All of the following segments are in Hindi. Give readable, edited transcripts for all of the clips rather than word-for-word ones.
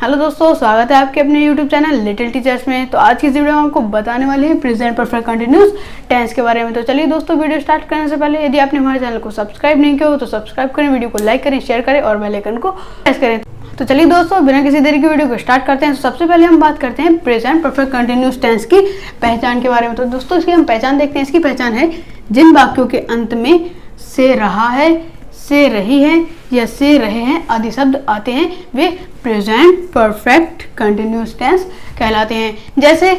हेलो दोस्तों, स्वागत है आपके अपने YouTube चैनल लिटिल टीचर्स में। तो आज की इस वीडियो में आपको बताने वाले हैं प्रेजेंट परफेक्ट कंटिन्यूस टेंस के बारे में। तो चलिए दोस्तों, वीडियो स्टार्ट करने से पहले यदि आपने हमारे चैनल को सब्सक्राइब नहीं किया हो तो सब्सक्राइब करें, वीडियो को लाइक करें, शेयर करें और बेल आइकन को प्रेस करें। तो चलिए दोस्तों, बिना किसी देरी की वीडियो को स्टार्ट करते हैं। तो सबसे पहले हम बात करते हैं प्रेजेंट परफेक्ट कंटिन्यूस टेंस की पहचान के बारे में। तो दोस्तों, इसकी हम पहचान देखते हैं। इसकी पहचान है जिन वाक्यों के अंत में से रहा है, से रही है या से रहे हैं आदि शब्द आते हैं वे प्रेजेंट परफेक्ट कंटिन्यूस टेंस कहलाते हैं। जैसे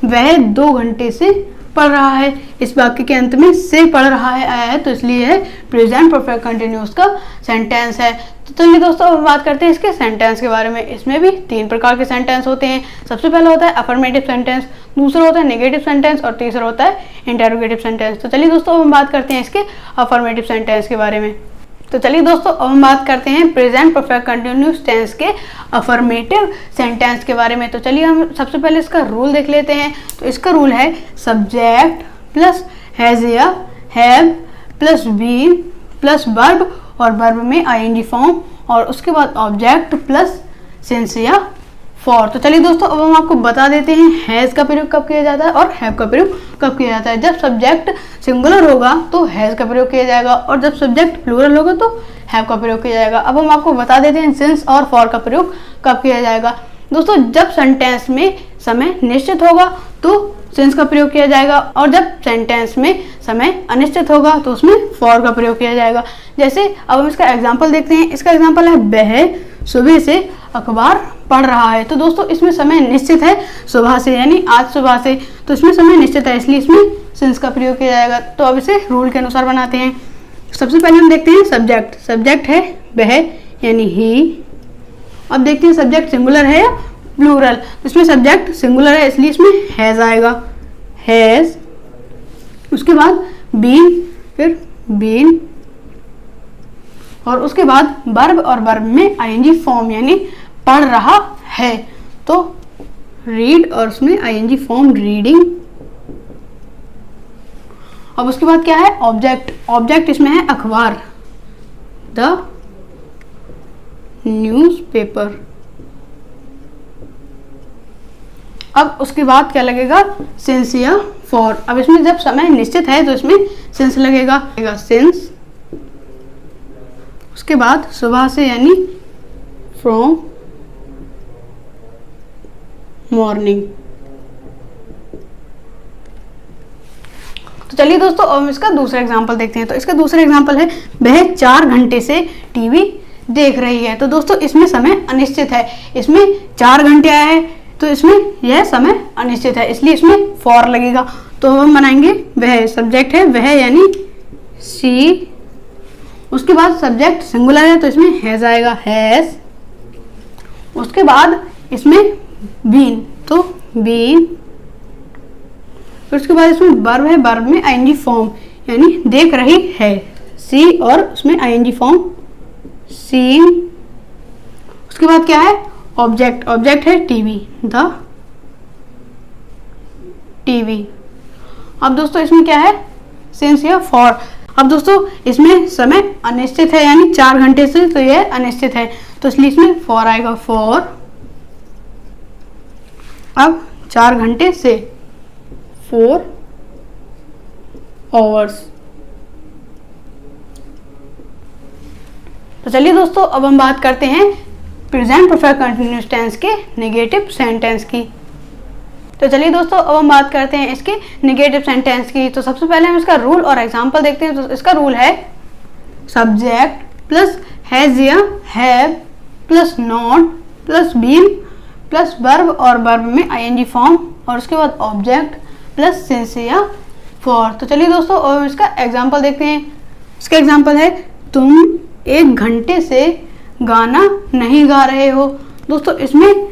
वह 2 घंटे से पढ़ रहा है, इस वाक्य के अंत में से पढ़ रहा है आया है, तो इसलिए है प्रेजेंट परफेक्ट कंटिन्यूस का सेंटेंस है। तो चलिए दोस्तों, अब बात करते हैं इसके सेंटेंस के बारे में। इसमें भी 3 प्रकार के सेंटेंस होते हैं। सबसे पहला होता है अफर्मेटिव सेंटेंस, दूसरा होता है नेगेटिव सेंटेंस और तीसरा होता है इंटरोगेटिव सेंटेंस। तो चलिए दोस्तों, अब हम बात करते हैं इसके अफर्मेटिव सेंटेंस के बारे में। तो चलिए दोस्तों, अब हम बात करते हैं प्रेजेंट परफेक्ट कंटिन्यूस टेंस के अफर्मेटिव सेंटेंस के बारे में। तो चलिए हम सबसे पहले इसका रूल देख लेते हैं। तो इसका रूल है सब्जेक्ट प्लस हैज या have plus been plus verb और वर्ब में आईएनजी फॉर्म और उसके बाद ऑब्जेक्ट प्लस सिंस या फॉर। तो चलिए दोस्तों, अब हम आपको बता देते हैं हैज़ का प्रयोग कब किया जाता है और हैव का प्रयोग कब किया जाता है। जब सब्जेक्ट सिंगुलर होगा तो हैज़ का प्रयोग किया जाएगा और जब सब्जेक्ट प्लूरल होगा तो हैव का प्रयोग किया जाएगा। अब हम आपको बता देते हैं सिंस और फॉर का प्रयोग कब किया जाएगा। दोस्तों, जब सेंटेंस में समय निश्चित होगा तो सिंस का प्रयोग किया जाएगा और जब सेंटेंस में समय अनिश्चित होगा तो उसमें फॉर का प्रयोग किया जाएगा। जैसे अब हम इसका एग्जाम्पल देखते हैं। इसका एग्जाम्पल है वह सुबह से अखबार पढ़ रहा है। तो दोस्तों, इसमें समय निश्चित है सुबह से, यानी आज सुबह से, तो इसमें समय निश्चित है, इसलिए इसमें सिंस का प्रयोग किया जाएगा। तो अब इसे रूल के अनुसार बनाते हैं। सबसे पहले हम देखते हैं सब्जेक्ट। सब्जेक्ट है वह यानी ही। अब देखते हैं सब्जेक्ट सिंगुलर है या प्लूरल। तो इसमें सब्जेक्ट सिंगुलर है इसलिए इसमें हैज़ आएगा, हैज़। उसके बाद बीन, फिर बीन और उसके बाद वर्ब और वर्ब में आईएनजी फॉर्म यानी पढ़ रहा है, तो रीड और उसमें आईएनजी फॉर्म रीडिंग। अब उसके बाद क्या है ऑब्जेक्ट। ऑब्जेक्ट इसमें है अखबार, द न्यूज़पेपर। अब उसके बाद क्या लगेगा सिंस या फॉर। अब इसमें जब समय निश्चित है तो इसमें सिंस लगेगा, सिंस। उसके बाद सुबह से यानी फ्रॉम मॉर्निंग। तो चलिए दोस्तों, अब हम इसका दूसरा एग्जांपल देखते हैं। तो इसका दूसरा एग्जांपल है वह 4 घंटे से टीवी देख रही है। तो दोस्तों, इसमें समय अनिश्चित है, इसमें 4 घंटे आया है तो इसमें यह समय अनिश्चित है इसलिए इसमें फॉर लगेगा। तो हम बनाएंगे वह, सब्जेक्ट है वह यानी सी। उसके बाद सब्जेक्ट सिंगुलर है तो इसमें हैज आएगा, हैज। उसके बाद इसमें बीन, तो बीन। फिर उसके बाद इसमें वर्ब है, वर्ब में आईएनजी फॉर्म यानी देख रही है, सी, और उसमें आईएनजी फॉर्म सीन। उसके बाद क्या है ऑब्जेक्ट। ऑब्जेक्ट है टीवी, द टीवी। अब दोस्तों, इसमें क्या है सिंस या फॉर। अब दोस्तों, इसमें समय अनिश्चित है यानी 4 घंटे से, तो यह अनिश्चित है तो इसलिए इसमें फॉर आएगा, फॉर। अब 4 घंटे से 4 आवर्स। तो चलिए दोस्तों, अब हम बात करते हैं प्रेजेंट परफेक्ट कंटिन्यूस टेंस के नेगेटिव सेंटेंस की। तो चलिए दोस्तों, अब हम बात करते हैं इसके नेगेटिव सेंटेंस की। तो सबसे पहले हम इसका रूल और एग्जांपल देखते हैं। तो इसका रूल है सब्जेक्ट प्लस हैज या have plus not plus been plus verb और वर्ब में आईएनजी फॉर्म और उसके बाद ऑब्जेक्ट प्लस सिंस या फॉर। तो चलिए दोस्तों, अब हम इसका एग्जांपल देखते हैं। इसका एग्जांपल है तुम 1 घंटे से गाना नहीं गा रहे हो। दोस्तों, इसमें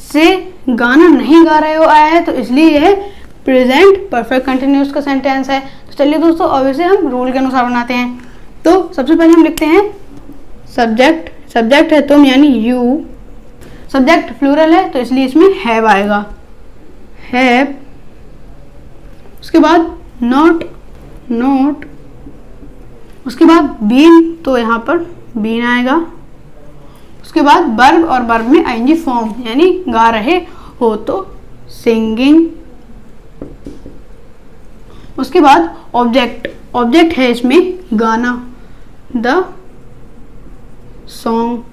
से गाना नहीं गा रहे हो आया है तो इसलिए यह प्रेजेंट परफेक्ट कंटिन्यूस का सेंटेंस है। तो चलिए दोस्तों, अब इसे हम रूल के अनुसार बनाते हैं। तो सबसे पहले हम लिखते हैं सब्जेक्ट। सब्जेक्ट है तुम यानी यू। सब्जेक्ट प्लूरल है तो इसलिए इसमें हैव आएगा, हैव। उसके बाद नॉट, नोट। उसके बाद बीन, तो यहाँ पर बीन आएगा। उसके बाद वर्ब और वर्ब में आईएनजी फॉर्म यानी गा रहे हो तो सिंगिंग। उसके बाद ऑब्जेक्ट, ऑब्जेक्ट है इसमें गाना, द सॉन्ग,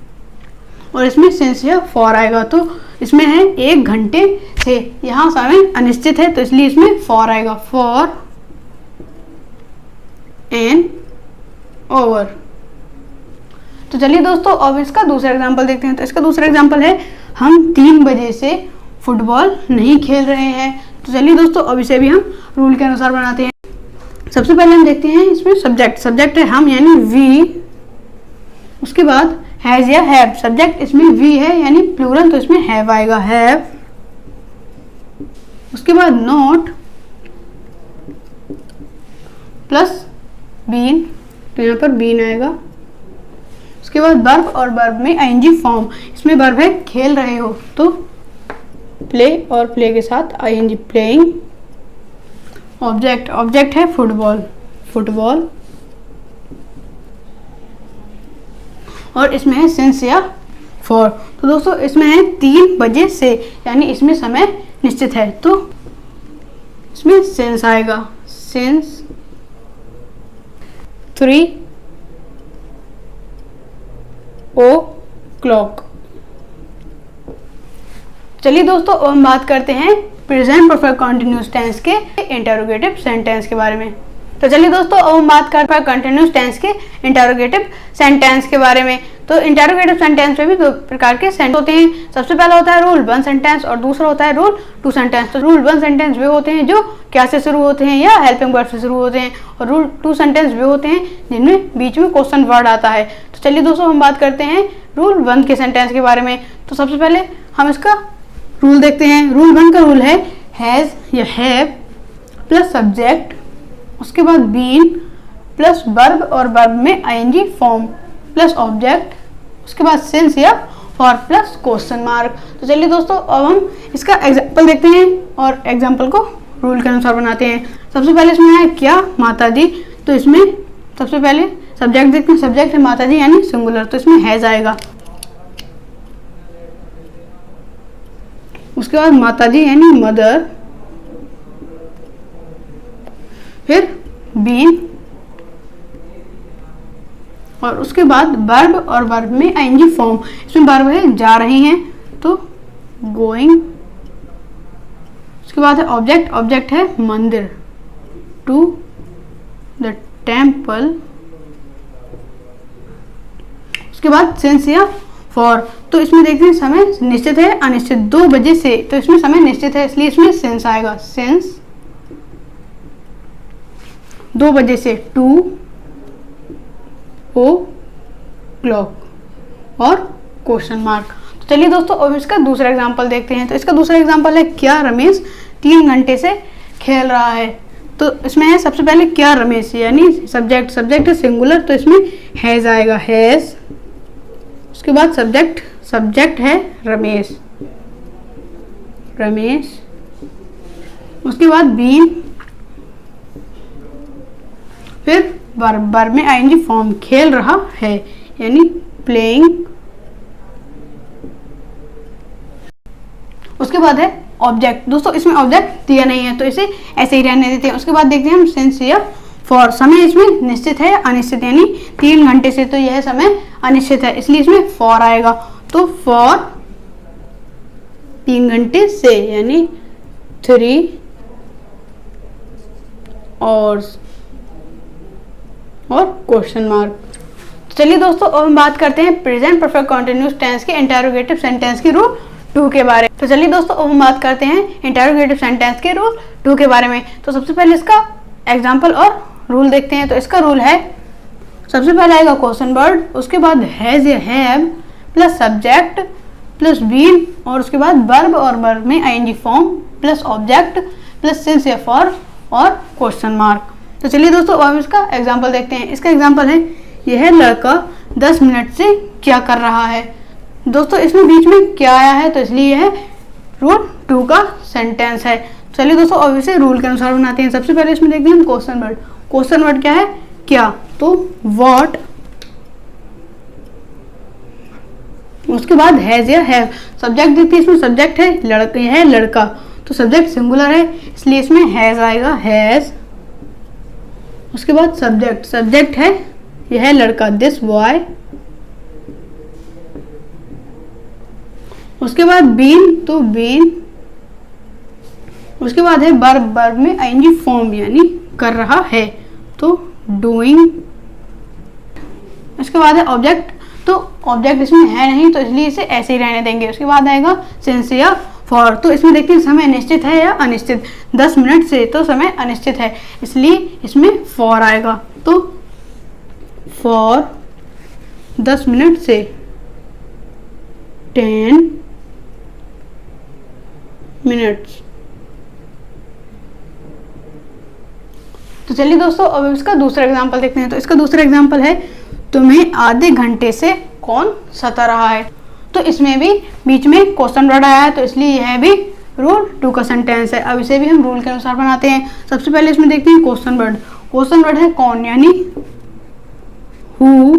और इसमें सिंस या फॉर आएगा। तो इसमें है 1 घंटे से, यहाँ समय अनिश्चित है तो इसलिए इसमें फॉर आएगा, फॉर एन ओवर। तो चलिए दोस्तों अब इसका दूसरा एग्जांपल देखते हैं। तो इसका दूसरा एग्जांपल है हम 3 बजे से फुटबॉल नहीं खेल रहे हैं। तो चलिए दोस्तों अब इसे भी हम रूल के अनुसार बनाते हैं। सबसे पहले हम देखते हैं इसमें सब्जेक्ट, सब्जेक्ट है हम यानी वी। उसके बाद हैज या हैव, सब्जेक्ट इसमें वी है यानी प्लूरल तो इसमें हैव आएगा, हैव। उसके बाद नॉट प्लस बीन, तो यहाँ पर बीन आएगा। उसके बाद वर्ब और वर्ब में आईएनजी फॉर्म, इसमें वर्ब है खेल रहे हो तो प्ले और प्ले के साथ आईएनजी प्लेइंग। ऑब्जेक्ट, ऑब्जेक्ट है फुटबॉल, फुटबॉल, और इसमें है सिंस या फॉर। तो दोस्तों इसमें है 3 बजे से यानी इसमें समय निश्चित है तो इसमें सिंस आएगा, सिंस 3 o'clock। चलिए दोस्तों अब हम बात करते हैं प्रेजेंट परफेक्ट कंटिन्यूअस टेंस के इंटरोगेटिव सेंटेंस के बारे में। तो चलिए दोस्तों अब हम बात करते हैं कंटिन्यूअस टेंस के इंटरोगेटिव सेंटेंस के बारे में। तो इंटरोगेटिव सेंटेंस में भी 2 प्रकार के सेंटेंस होते हैं। सबसे पहला होता है रूल 1 सेंटेंस और दूसरा होता है रूल 2 सेंटेंस। तो रूल 1 सेंटेंस वे होते हैं जो क्या से शुरू होते हैं या हेल्पिंग वर्ड से शुरू होते हैं, और रूल 2 सेंटेंस वे होते हैं जिनमें बीच में क्वेश्चन वर्ड आता है। तो चलिए दोस्तों हम बात करते हैं रूल 1 के सेंटेंस के बारे में। तो सबसे पहले हम इसका रूल देखते हैं। रूल 1 का रूल है हैज या हैव प्लस सब्जेक्ट, उसके बाद बीन प्लस वर्ब और वर्ब में आईएनजी फॉर्म प्लस ऑब्जेक्ट, उसके बाद सिंस या फॉर प्लस क्वेश्चन मार्क। तो चलिए दोस्तों अब हम इसका एग्जांपल देखते हैं और एग्जांपल को रूल के अनुसार बनाते हैं। सबसे पहले इसमें है क्या माता जी, तो इसमें सबसे पहले सब्जेक्ट देखते हैं। सब्जेक्ट है माता जी यानी सिंगुलर तो इसमें हैज आएगा। उसके बाद माता जी यानी मदर, फिर बीन, और उसके बाद वर्ब और वर्ब में आईएनजी फॉर्म। इसमें वर्ब है जा रही हैं तो गोइंग। उसके बाद है ऑब्जेक्ट, ऑब्जेक्ट है मंदिर, टू द टेम्पल। उसके बाद सिंस या फॉर, तो इसमें देखते हैं समय निश्चित है अनिश्चित, 2 बजे से तो इसमें समय निश्चित है इसलिए इसमें सिंस आएगा, सिंस 2 बजे से 2 o'clock और क्वेश्चन मार्क। तो चलिए दोस्तों अब इसका दूसरा एग्जांपल देखते हैं। तो इसका दूसरा एग्जांपल है क्या रमेश 3 घंटे से खेल रहा है। तो इसमें है सबसे पहले क्या रमेश यानी सब्जेक्ट, सब्जेक्ट है सिंगुलर तो इसमें हैज आएगा, हैज। उसके बाद सब्जेक्ट, सब्जेक्ट है रमेश, रमेश। उसके बाद बीन, फिर वर्ब, वर्ब में आईएनजी फॉर्म खेल रहा है यानी प्लेइंग। उसके बाद है ऑब्जेक्ट। दोस्तों इसमें ऑब्जेक्ट दिया नहीं है तो इसे ऐसे ही रहने देते हैं। उसके बाद देखते हैं हम सिंस या फॉर। समय इसमें निश्चित है अनिश्चित यानी 3 घंटे से तो यह समय अनिश्चित है इसलिए इसमें फॉर आएगा। तो फॉर 3 घंटे से यानी 3 hours और क्वेश्चन मार्क। चलिए दोस्तों अब हम बात करते हैं प्रेजेंट परफेक्ट कंटिन्यूअस टेंस के इंटरोगेटिव सेंटेंस की रूल 2 के बारे में। तो चलिए दोस्तों अब हम बात करते हैं इंटरोगेटिव सेंटेंस के रूल 2 के बारे में। तो सबसे पहले इसका एग्जांपल और रूल देखते हैं। तो इसका रूल है सबसे पहले आएगा क्वेश्चन वर्ड, उसके बाद हैज या have plus subject plus been, और उसके बाद वर्ब और वर्ब में ING form plus object plus since या फॉर और क्वेश्चन मार्क। तो चलिए दोस्तों अब हम इसका एग्जांपल देखते हैं। इसका एग्जांपल है यह लड़का 10 मिनट से क्या कर रहा है। दोस्तों इसमें बीच में क्या आया है तो इसलिए यह रूल 2 का सेंटेंस है। चलिए दोस्तों अब इसे रूल के अनुसार बनाते हैं। सबसे पहले इसमें देखते हैं क्वेश्चन वर्ड। क्वेश्चन वर्ड क्या है, क्या, तो व्हाट उसके बाद हैज या हैव, सब्जेक्ट देखते हैं, इसमें सब्जेक्ट है लड़का, यह है लड़का, तो सब्जेक्ट सिंगुलर है इसलिए इसमें हैज आएगा, हैज। उसके बाद सब्जेक्ट, सब्जेक्ट है यह है लड़का, दिस बॉय। उसके बाद बीन, तो बीन। उसके बाद है वर्ब, वर्ब में आईएनजी फॉर्म यानी कर रहा है, तो डूइंग। उसके बाद है ऑब्जेक्ट, तो ऑब्जेक्ट इसमें है नहीं तो इसलिए इसे ऐसे ही रहने देंगे। उसके बाद आएगा सिंस या फॉर, तो इसमें देखते हैं समय निश्चित है या अनिश्चित, 10 मिनट से, तो समय अनिश्चित है इसलिए इसमें फॉर आएगा, तो फॉर 10 मिनट से, 10 मिनट्स। तो चलिए दोस्तों अब इसका दूसरा एग्जांपल देखते हैं। तो इसका दूसरा एग्जांपल है तुम्हें आधे घंटे से कौन सता रहा है, तो इसमें भी बीच में क्वेश्चन वर्ड आया है तो इसलिए यह भी रूल टू का सेंटेंस है। अब इसे भी हम रूल के अनुसार बनाते हैं। सबसे पहले इसमें देखते हैं क्वेश्चन वर्ड, क्वेश्चन वर्ड है कौन यानी हु।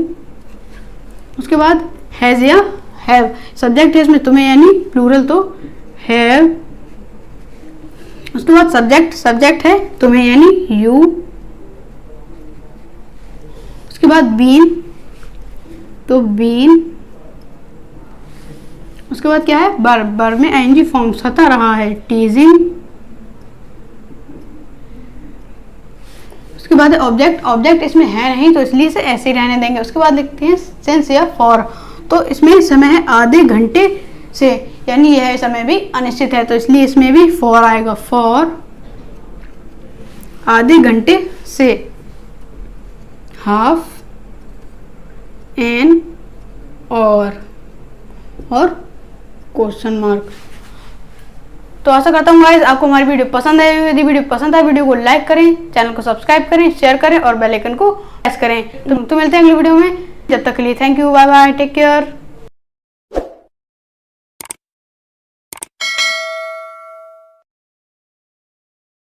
उसके बाद हैज या हैव, सब्जेक्ट है इसमें तुम्हें यानी प्लूरल तो हैव। उसके बाद सब्जेक्ट, सब्जेक्ट है तुम्हें यानी यू। उसके बाद बीन, तो बीन। उसके बाद क्या है वर्ब, वर्ब में आईएनजी फॉर्म सता रहा है, टीजिंग। उसके बाद है ऑब्जेक्ट, ऑब्जेक्ट इसमें है नहीं तो इसलिए इसे ऐसे ही रहने देंगे। उसके बाद लिखते हैं सिंस या फॉर, तो इसमें समय है आधे घंटे से यानी यह समय भी अनिश्चित है तो इसलिए इसमें भी फॉर आएगा, फॉर आधे घंटे से, हाफ एन और क्वेश्चन मार्क। तो आशा करता हूँ गाइस आपको हमारी वीडियो पसंद आई। यदि वीडियो पसंद आए वीडियो को लाइक करें, चैनल को सब्सक्राइब करें, शेयर करें और बेल आइकन को प्रेस करें। तो मिलते हैं अगली वीडियो में, जब तक के लिए thank you, bye bye, take care.